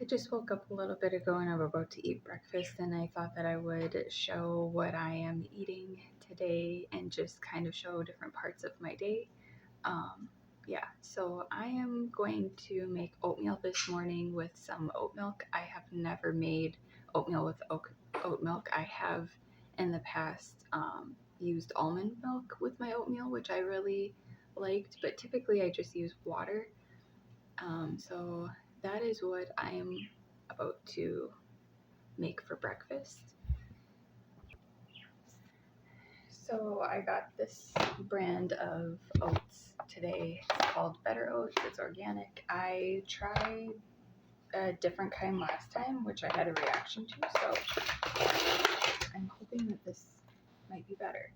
I just woke up a little bit ago and I'm about to eat breakfast, and I thought that I would show what I am eating today and just kind of show different parts of my day. Um, yeah, so I am going to make oatmeal this morning with some oat milk. I have never made oatmeal with oat milk. I have in the past used almond milk with my oatmeal, which I really liked, but typically I just use water. So that is what I am about to make for breakfast. So I got this brand of oats today. It's called Better Oats. It's organic. I tried a different kind last time, which I had a reaction to. So I'm hoping that this might be better.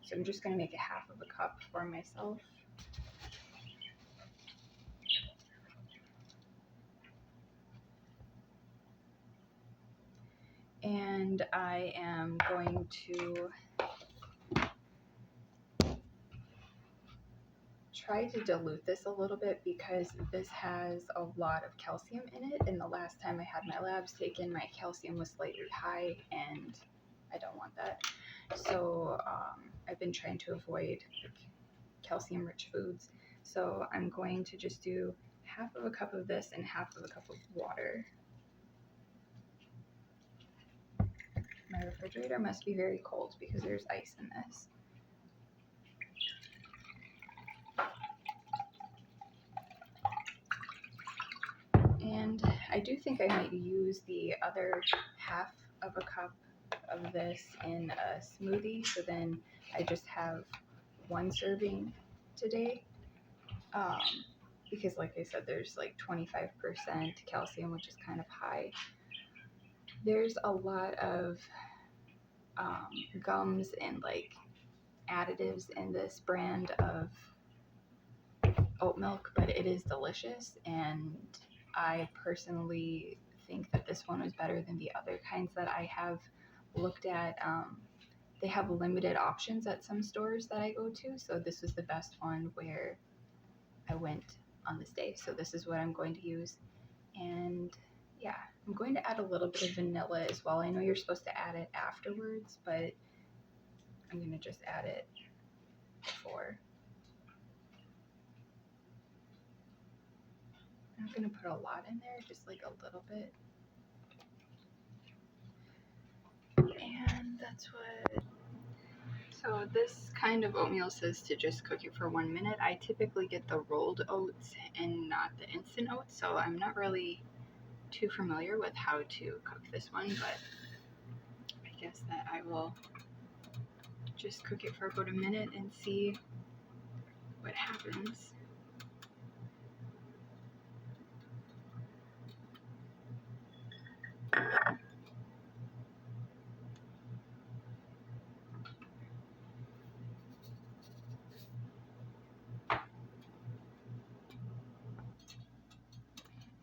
So I'm just going to make a half of a cup for myself. And I am going to try to dilute this a little bit because this has a lot of calcium in it, and the last time I had my labs taken, my calcium was slightly high, and I don't want that. So I've been trying to avoid calcium rich foods. So I'm going to just do half of a cup of this and half of a cup of water. My refrigerator must be very cold because there's ice in this. And I do think I might use the other half of a cup of this in a smoothie, so then I just have one serving today. Um, because like I said, there's like 25% calcium, which is kind of high. There's a lot of gums and like additives in this brand of oat milk, but it is delicious, and I personally think that this one was better than the other kinds that I have looked at. They have limited options at some stores that I go to, so this was the best one where I went on this day. So this is what I'm going to use. And yeah, I'm going to add a little bit of vanilla as well. I know you're supposed to add it afterwards, but I'm going to just add it before. I'm not going to put a lot in there, just like a little bit. And that's what. So this kind of oatmeal says to just cook it for 1 minute. I typically get the rolled oats and not the instant oats, so I'm not really too familiar with how to cook this one, but I guess that I will just cook it for about a minute and see what happens.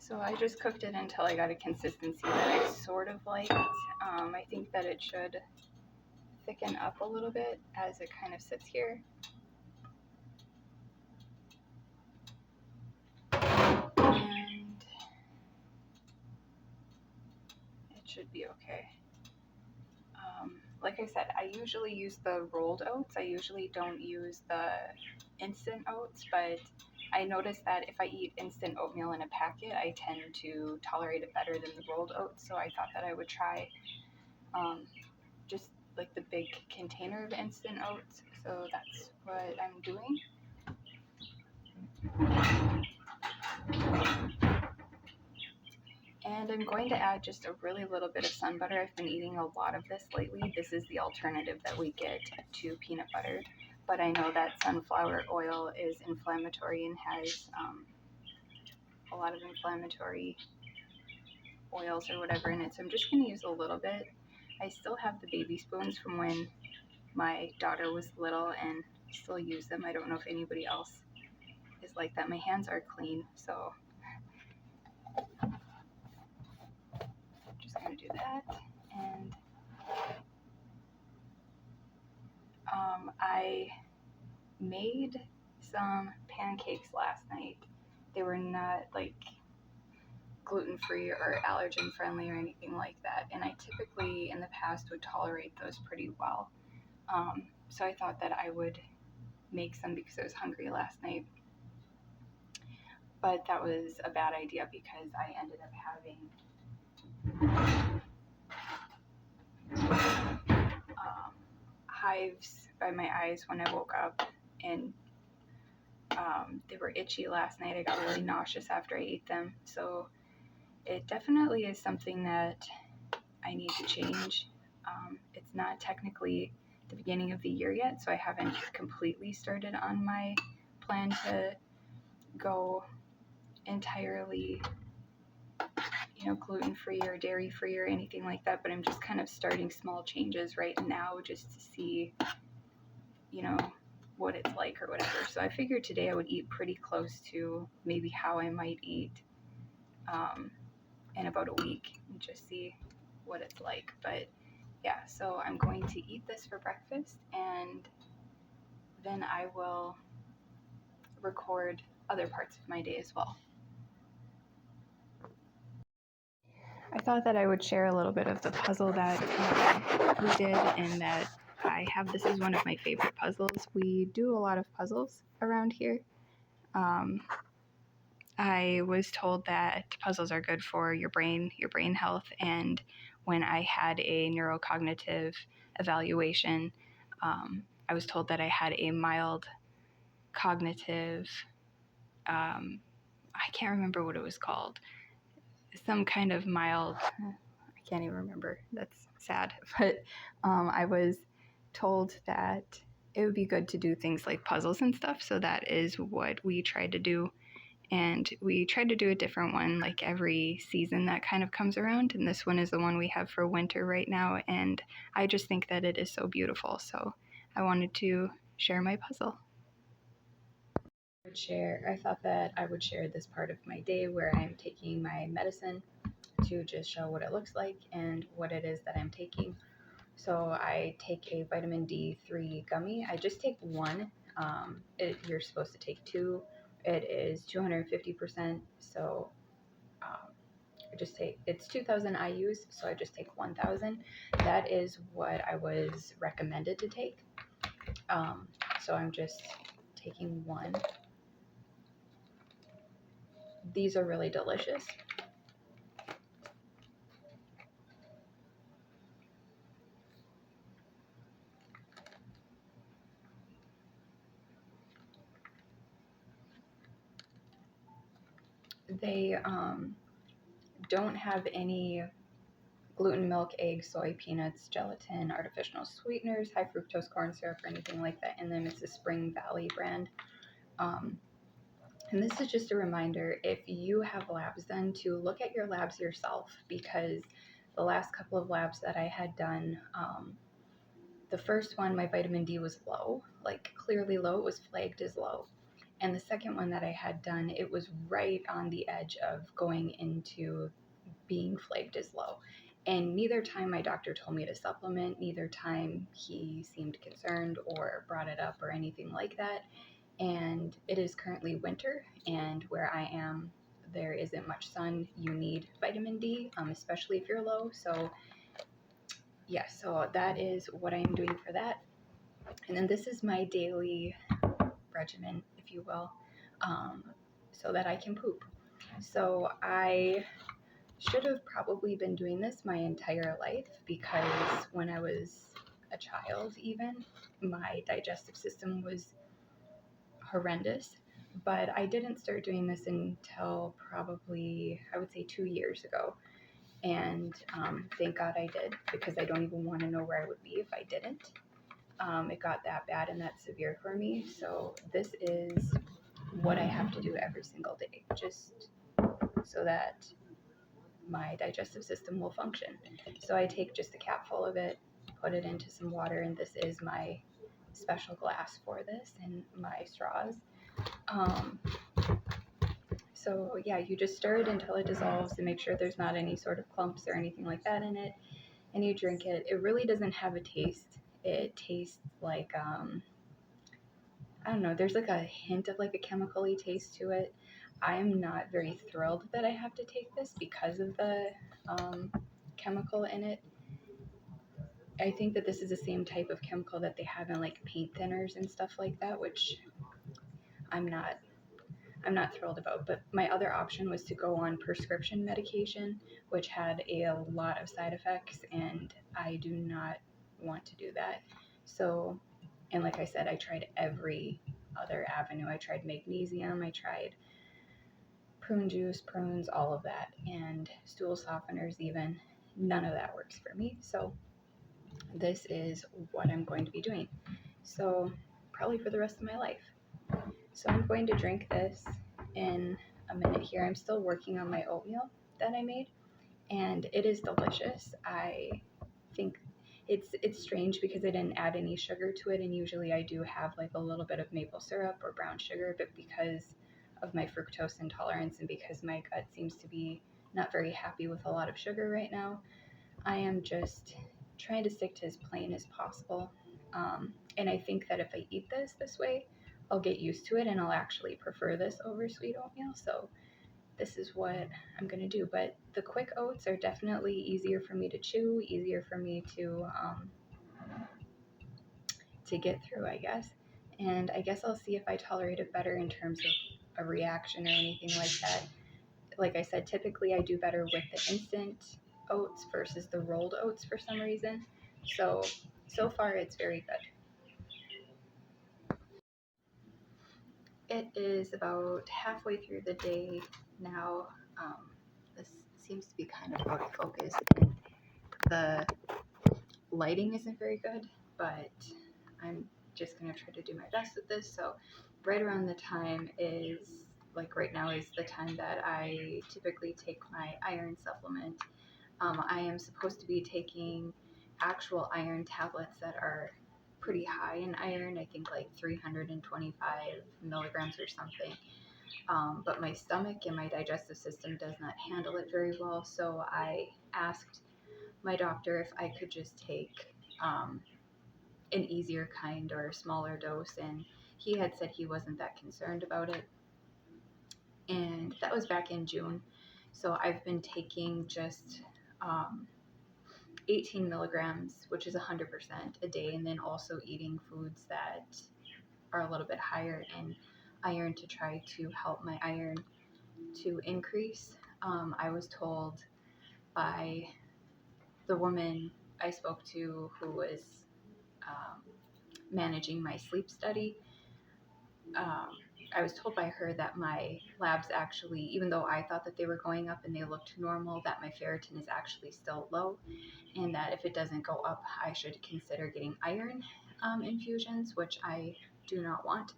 So I just cooked it until I got a consistency that I sort of liked. I think that it should thicken up a little bit as it kind of sits here. And it should be okay. Like I said, I usually use the rolled oats. I usually don't use the instant oats, but I noticed that if I eat instant oatmeal in a packet, I tend to tolerate it better than the rolled oats. So I thought that I would try just like the big container of instant oats. So that's what I'm doing. And I'm going to add just a really little bit of sun butter. I've been eating a lot of this lately. This is the alternative that we get to peanut butter. But I know that sunflower oil is inflammatory and has a lot of inflammatory oils or whatever in it. So I'm just going to use a little bit. I still have the baby spoons from when my daughter was little and still use them. I don't know if anybody else is like that. My hands are clean, so just going to do that. And I made some pancakes last night. They were not like, gluten-free or allergen-friendly or anything like that. And I typically, in the past, would tolerate those pretty well. So I thought that I would make some because I was hungry last night. But that was a bad idea because I ended up having hives by my eyes when I woke up, and they were itchy last night. I got really nauseous after I ate them. So it definitely is something that I need to change. It's not technically the beginning of the year yet, so I haven't completely started on my plan to go entirely, gluten-free or dairy-free or anything like that, but I'm just kind of starting small changes right now just to see, what it's like or whatever. So I figured today I would eat pretty close to maybe how I might eat in about a week and just see what it's like. But yeah, so I'm going to eat this for breakfast, and then I will record other parts of my day as well. I thought that I would share a little bit of the puzzle that we did, and that I have. This is one of my favorite puzzles. We do a lot of puzzles around here. I was told that puzzles are good for your brain health, and when I had a neurocognitive evaluation, I was told that I had a mild cognitive, I can't remember what it was called, some kind of mild, I can't even remember, that's sad, but I was told that it would be good to do things like puzzles and stuff, so that is what we tried to do. And we tried to do a different one like every season that kind of comes around, and this one is the one we have for winter right now, and I just think that it is so beautiful, so I wanted to share my puzzle. I thought that I would share this part of my day where I'm taking my medicine to just show what it looks like and what it is that I'm taking. So I take a vitamin D3 gummy. I just take one. You're supposed to take two. It is 250%, so it's 2,000 IUs, so I just take 1,000. That is what I was recommended to take. So I'm just taking one. These are really delicious. They don't have any gluten, milk, eggs, soy, peanuts, gelatin, artificial sweeteners, high fructose corn syrup, or anything like that in them. It's a Spring Valley brand. And this is just a reminder, if you have labs done, to look at your labs yourself, because the last couple of labs that I had done, the first one, my vitamin D was low, like clearly low. It was flagged as low. And the second one that I had done, it was right on the edge of going into being flagged as low. And neither time my doctor told me to supplement, neither time he seemed concerned or brought it up or anything like that. And it is currently winter, and where I am, there isn't much sun. You need vitamin D, especially if you're low. So yeah, so that is what I am doing for that. And then this is my daily regimen, if you will, so that I can poop. So I should have probably been doing this my entire life, because when I was a child even, my digestive system was horrendous. But I didn't start doing this until probably, I would say, 2 years ago. And thank God I did, because I don't even want to know where I would be if I didn't. It got that bad and that severe for me. So this is what I have to do every single day, just so that my digestive system will function. So I take just a cap full of it, put it into some water, and this is my special glass for this and my straws. So yeah, you just stir it until it dissolves and make sure there's not any sort of clumps or anything like that in it, and you drink it. It really doesn't have a taste. It tastes like, I don't know, there's like a hint of like a chemical-y taste to it. I'm not very thrilled that I have to take this because of the um, chemical in it. I think that this is the same type of chemical that they have in like paint thinners and stuff like that, which I'm not I'm not thrilled about. But my other option was to go on prescription medication, which had a lot of side effects, and I do not want to do that. So, and like I said, I tried every other avenue. I tried magnesium, I tried prune juice, prunes, all of that, and stool softeners, even. None of that works for me. So, this is what I'm going to be doing. So, probably for the rest of my life. So I'm going to drink this in a minute here. I'm still working on my oatmeal that I made, and it is delicious. I think it's strange because I didn't add any sugar to it, and usually I do have like a little bit of maple syrup or brown sugar, but because of my fructose intolerance and because my gut seems to be not very happy with a lot of sugar right now, I am just trying to stick to as plain as possible. And I think that if I eat this way, I'll get used to it and I'll actually prefer this over sweet oatmeal. So this is what I'm going to do. But the quick oats are definitely easier for me to chew, easier for me to get through, I guess. And I guess I'll see if I tolerate it better in terms of a reaction or anything like that. Like I said, typically I do better with the instant oats versus the rolled oats for some reason. So far it's very good. It is about halfway through the day now. This seems to be kind of out of focus, and the lighting isn't very good, but I'm just going to try to do my best with this. So right around the time is, like right now is the time that I typically take my iron supplement. I am supposed to be taking actual iron tablets that are pretty high in iron, I think like 325 milligrams or something. But my stomach and my digestive system does not handle it very well. So I asked my doctor if I could just take um, an easier kind or a smaller dose, and he had said he wasn't that concerned about it. And that was back in June. So I've been taking just um, 18 milligrams, which is 100% a day, and then also eating foods that are a little bit higher in iron to try to help my iron to increase. I was told by the woman I spoke to who was um, managing my sleep study. Um, I was told by her that my labs actually, even though I thought that they were going up and they looked normal, that my ferritin is actually still low, and that if it doesn't go up, I should consider getting iron infusions, which I do not want,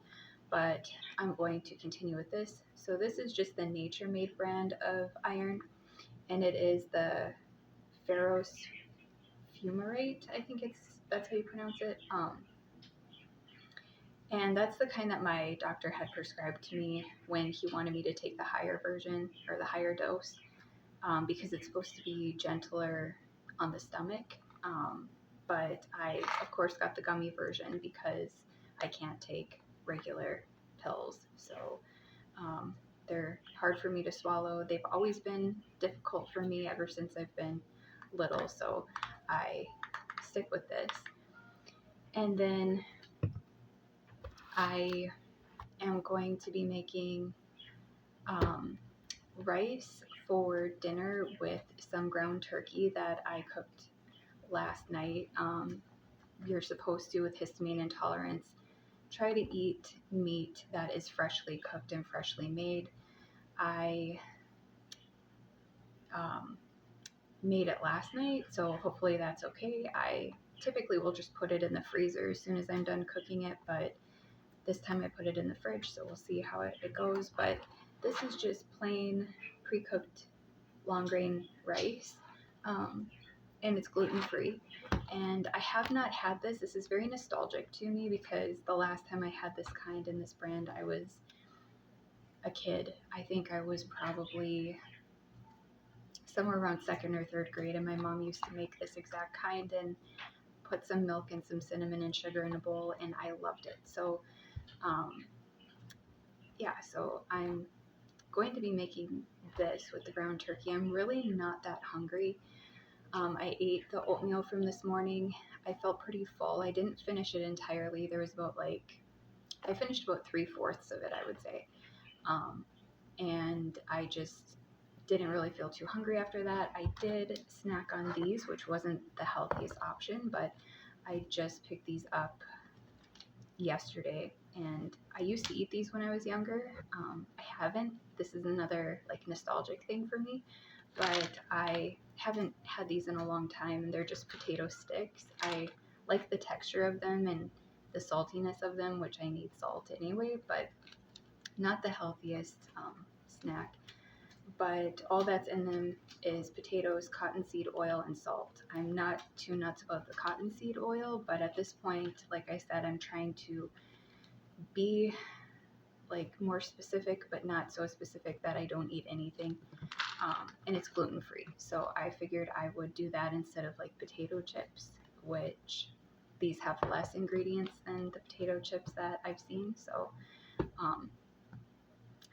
but I'm going to continue with this. So this is just the Nature Made brand of iron, and it is the ferrous fumarate. I think that's how you pronounce it. And that's the kind that my doctor had prescribed to me when he wanted me to take the higher version or the higher dose, because it's supposed to be gentler on the stomach. But I, of course, got the gummy version because I can't take regular pills. So they're hard for me to swallow. They've always been difficult for me ever since I've been little. So I stick with this. And then I am going to be making um, rice for dinner with some ground turkey that I cooked last night. You're supposed to, with histamine intolerance, try to eat meat that is freshly cooked and freshly made. I um, made it last night, so hopefully that's okay. I typically will just put it in the freezer as soon as I'm done cooking it, but this time I put it in the fridge, so we'll see how it goes. But this is just plain pre-cooked long grain rice, and it's gluten-free. And I have not had this. This is very nostalgic to me because the last time I had this kind in this brand, I was a kid. I think I was probably somewhere around second or third grade, and my mom used to make this exact kind and put some milk and some cinnamon and sugar in a bowl, and I loved it. So, yeah, so I'm going to be making this with the ground turkey. I'm really not that hungry. I ate the oatmeal from this morning. I felt pretty full. I didn't finish it entirely. There was about I finished about 3/4 of it, I would say. And I just didn't really feel too hungry after that. I did snack on these, which wasn't the healthiest option, but I just picked these up yesterday, and I used to eat these when I was younger. I haven't. This is another like nostalgic thing for me, but I haven't had these in a long time. They're just potato sticks. I like the texture of them and the saltiness of them, which I need salt anyway, but not the healthiest snack. But all that's in them is potatoes, cottonseed oil, and salt. I'm not too nuts about the cottonseed oil, but at this point, like I said, I'm trying to be like more specific, but not so specific that I don't eat anything. And it's gluten free. So I figured I would do that instead of like potato chips, which these have less ingredients than the potato chips that I've seen. So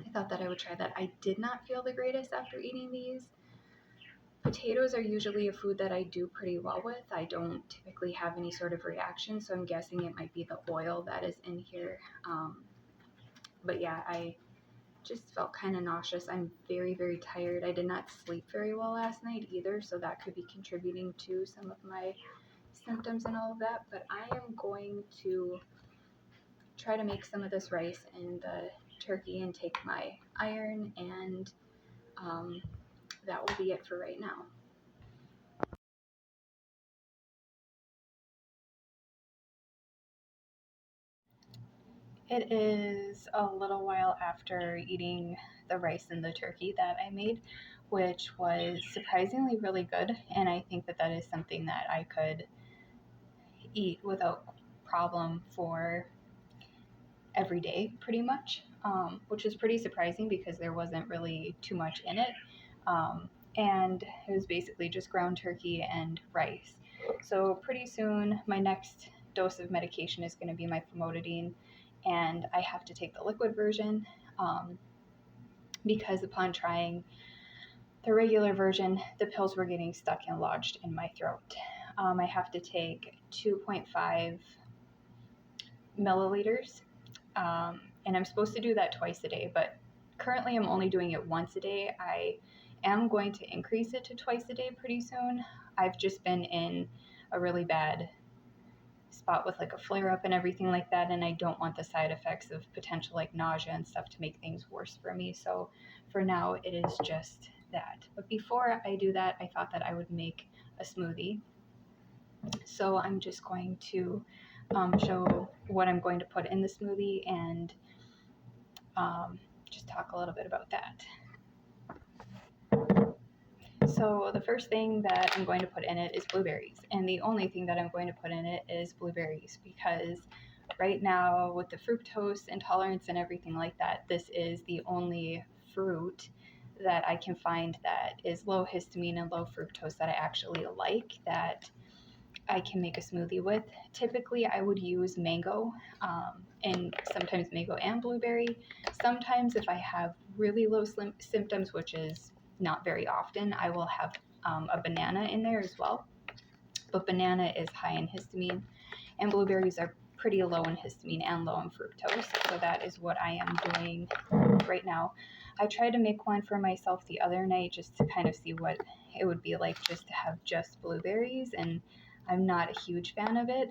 I thought that I would try that. I did not feel the greatest after eating these. Potatoes are usually a food that I do pretty well with. I don't typically have any sort of reaction, so I'm guessing it might be the oil that is in here. But yeah, I just felt kind of nauseous. I'm very, very tired. I did not sleep very well last night either, so that could be contributing to some of my symptoms and all of that. But I am going to try to make some of this rice and the turkey and take my iron, and that will be it for right now. It is a little while after eating the rice and the turkey that I made, which was surprisingly really good. And I think that that is something that I could eat without problem for every day, pretty much, which is pretty surprising because there wasn't really too much in it. And it was basically just ground turkey and rice. So pretty soon, my next dose of medication is going to be my famotidine, and I have to take the liquid version because upon trying the regular version, the pills were getting stuck and lodged in my throat. I have to take 2.5 milliliters, and I'm supposed to do that twice a day, but currently I'm only doing it once a day. I am going to increase it to twice a day pretty soon. I've just been in a really bad spot with like a flare up and everything like that, and I don't want the side effects of potential like nausea and stuff to make things worse for me. So for now it is just that. But before I do that, I thought that I would make a smoothie. So I'm just going to show what I'm going to put in the smoothie and just talk a little bit about that. So the first thing that I'm going to put in it is blueberries, and the only thing that I'm going to put in it is blueberries because right now with the fructose intolerance and everything like that, this is the only fruit that I can find that is low histamine and low fructose that I actually like, that I can make a smoothie with. Typically, I would use mango, and sometimes mango and blueberry. Sometimes, if I have really low symptoms, which is not very often, I will have a banana in there as well. But banana is high in histamine, and blueberries are pretty low in histamine and low in fructose. So that is what I am doing right now. I tried to make one for myself the other night just to kind of see what it would be like just to have just blueberries, and I'm not a huge fan of it.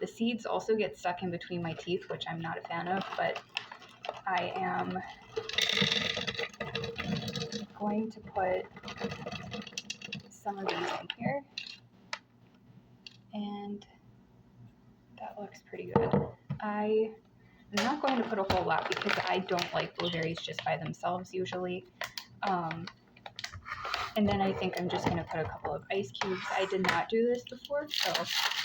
The seeds also get stuck in between my teeth, which I'm not a fan of, but I am going to put some of these in here, and that looks pretty good. I'm not going to put a whole lot because I don't like blueberries just by themselves usually. And then I think I'm just going to put a couple of ice cubes. I did not do this before, so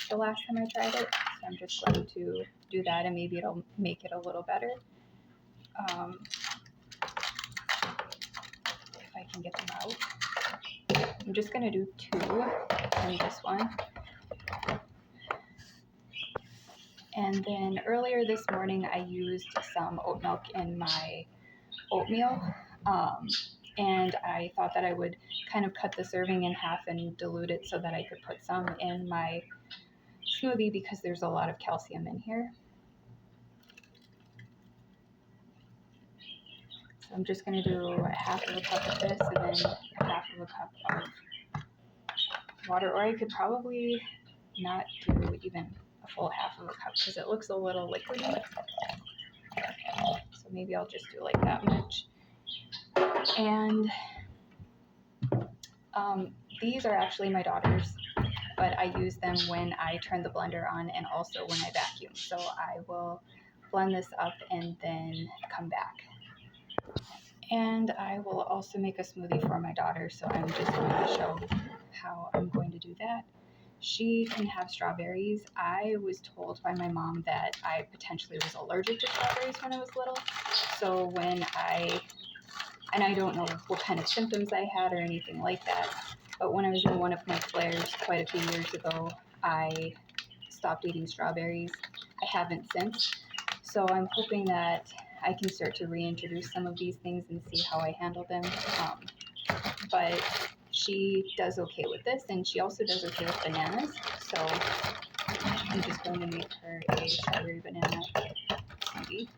the last time I tried it, so I'm just going to do that, and maybe it'll make it a little better. If I can get them out. I'm just going to do 2 in this one. And then earlier this morning, I used some oat milk in my oatmeal. And I thought that I would kind of cut the serving in half and dilute it so that I could put some in my smoothie because there's a lot of calcium in here. So I'm just going to do a half of a cup of this and then a half of a cup of water, or I could probably not do even a full half of a cup because it looks a little liquidy. So maybe I'll just do like that much. And these are actually my daughter's, but I use them when I turn the blender on and also when I vacuum. So I will blend this up and then come back. And I will also make a smoothie for my daughter, so I'm just going to show how I'm going to do that. She can have strawberries. I was told by my mom that I potentially was allergic to strawberries when I was little. So and I don't know what kind of symptoms I had or anything like that, but when I was in one of my flares quite a few years ago, I stopped eating strawberries. I haven't since. So I'm hoping that I can start to reintroduce some of these things and see how I handle them. But she does okay with this, and she also does okay with bananas. So I'm just going to make her a strawberry banana smoothie.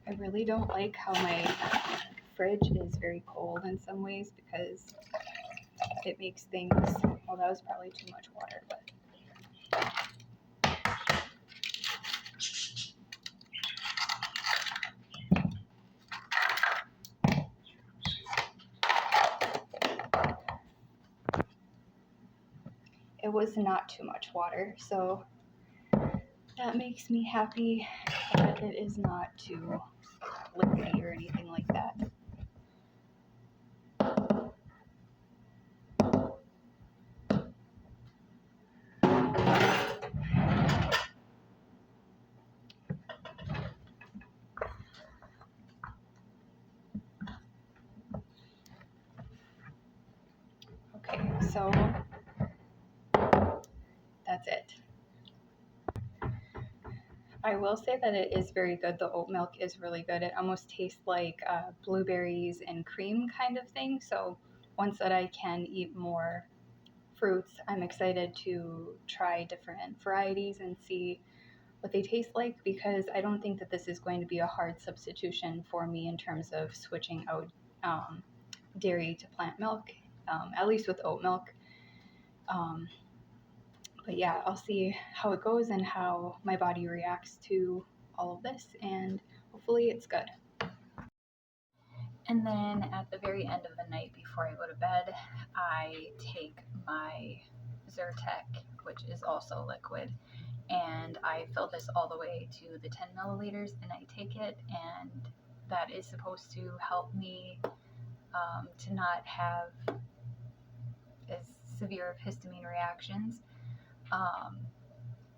I really don't like how my fridge is very cold in some ways because it makes things, well, that was probably too much water, but it was not too much water, so that makes me happy that it is not too liquidy or anything like that. Okay, so that's it. I will say that it is very good. The oat milk is really good. It almost tastes like blueberries and cream kind of thing. So once that I can eat more fruits, I'm excited to try different varieties and see what they taste like, because I don't think that this is going to be a hard substitution for me in terms of switching out dairy to plant milk, at least with oat milk. But yeah, I'll see how it goes and how my body reacts to all of this, and hopefully it's good. And then at the very end of the night before I go to bed, I take my Zyrtec, which is also liquid, and I fill this all the way to the 10 milliliters and I take it, and that is supposed to help me to not have as severe of histamine reactions.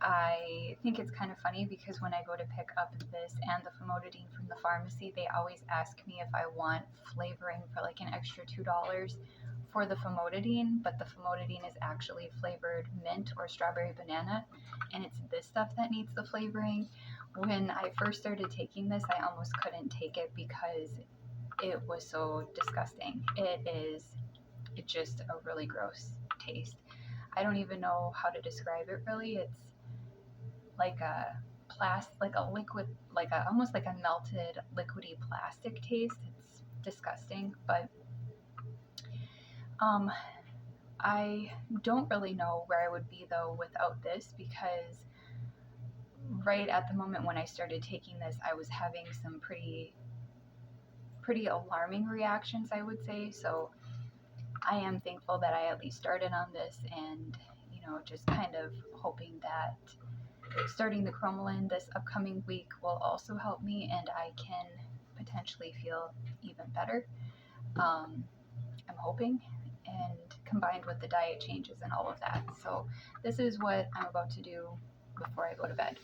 I think it's kind of funny because when I go to pick up this and the famotidine from the pharmacy, they always ask me if I want flavoring for like an extra $2 for the famotidine, but the famotidine is actually flavored mint or strawberry banana, and it's this stuff that needs the flavoring. When I first started taking this, I almost couldn't take it because it was so disgusting. It's just a really gross taste. I don't even know how to describe it really. It's like a like a liquid, like a almost like a melted liquidy plastic taste. It's disgusting, but I don't really know where I would be though without this, because right at the moment when I started taking this, I was having some pretty alarming reactions, I would say. So I am thankful that I at least started on this, and just kind of hoping that starting the cromolyn this upcoming week will also help me and I can potentially feel even better. I'm hoping, and combined with the diet changes and all of that. So this is what I'm about to do before I go to bed.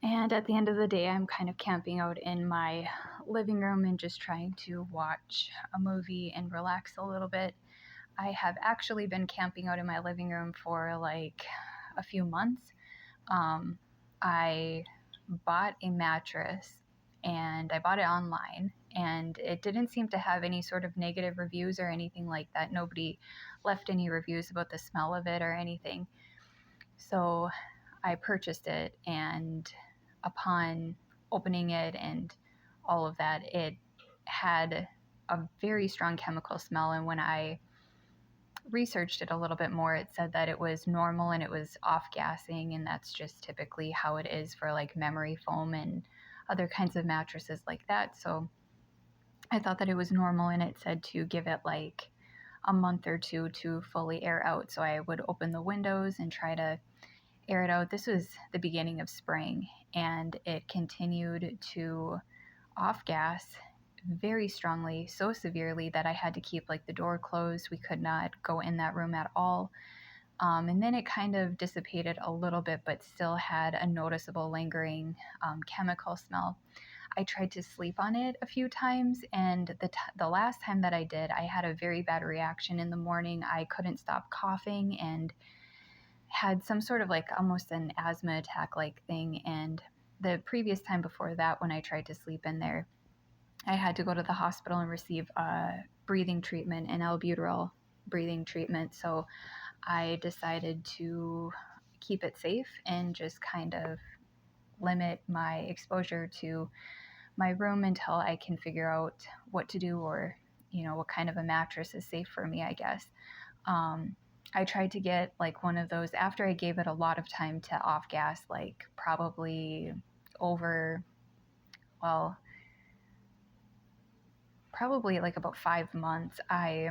And at the end of the day, I'm kind of camping out in my living room and just trying to watch a movie and relax a little bit. I have actually been camping out in my living room for like a few months. I bought a mattress and I bought it online, and it didn't seem to have any sort of negative reviews or anything like that. Nobody left any reviews about the smell of it or anything. So I purchased it, and upon opening it and all of that, it had a very strong chemical smell. And when I researched it a little bit more, it said that it was normal and it was off gassing, and that's just typically how it is for like memory foam and other kinds of mattresses like that. So I thought that it was normal, and it said to give it like a month or two to fully air out. So I would open the windows and try to air it out. This was the beginning of spring, and it continued to off gas very strongly, so severely that I had to keep like the door closed. We could not go in that room at all. And then it kind of dissipated a little bit, but still had a noticeable lingering chemical smell. I tried to sleep on it a few times, and the last time that I did, I had a very bad reaction in the morning. I couldn't stop coughing and had some sort of like almost an asthma attack like thing. And the previous time before that, when I tried to sleep in there, I had to go to the hospital and receive a breathing treatment, an albuterol breathing treatment. So I decided to keep it safe and just kind of limit my exposure to my room until I can figure out what to do, or, what kind of a mattress is safe for me, I guess. I tried to get like one of those after I gave it a lot of time to off gas, like probably over, well, probably like about 5 months. I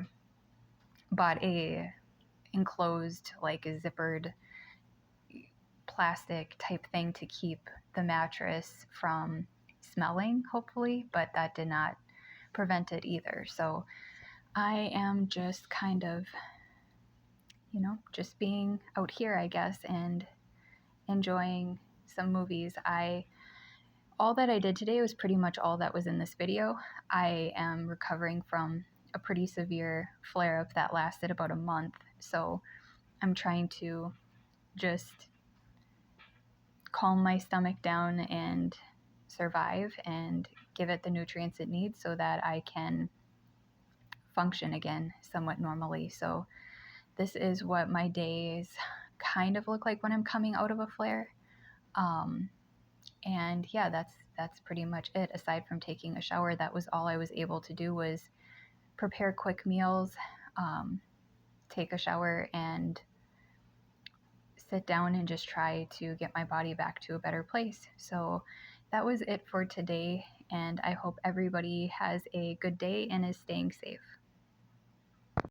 bought a enclosed, like a zippered plastic type thing to keep the mattress from smelling, hopefully, but that did not prevent it either. So I am just kind of, just being out here, I guess, and enjoying some movies. All that I did today was pretty much all that was in this video. I am recovering from a pretty severe flare-up that lasted about a month, so I'm trying to just calm my stomach down and survive and give it the nutrients it needs so that I can function again somewhat normally. So this is what my days kind of look like when I'm coming out of a flare. And yeah, that's pretty much it. Aside from taking a shower, that was all I was able to do, was prepare quick meals, take a shower, and sit down and just try to get my body back to a better place. So that was it for today, and I hope everybody has a good day and is staying safe.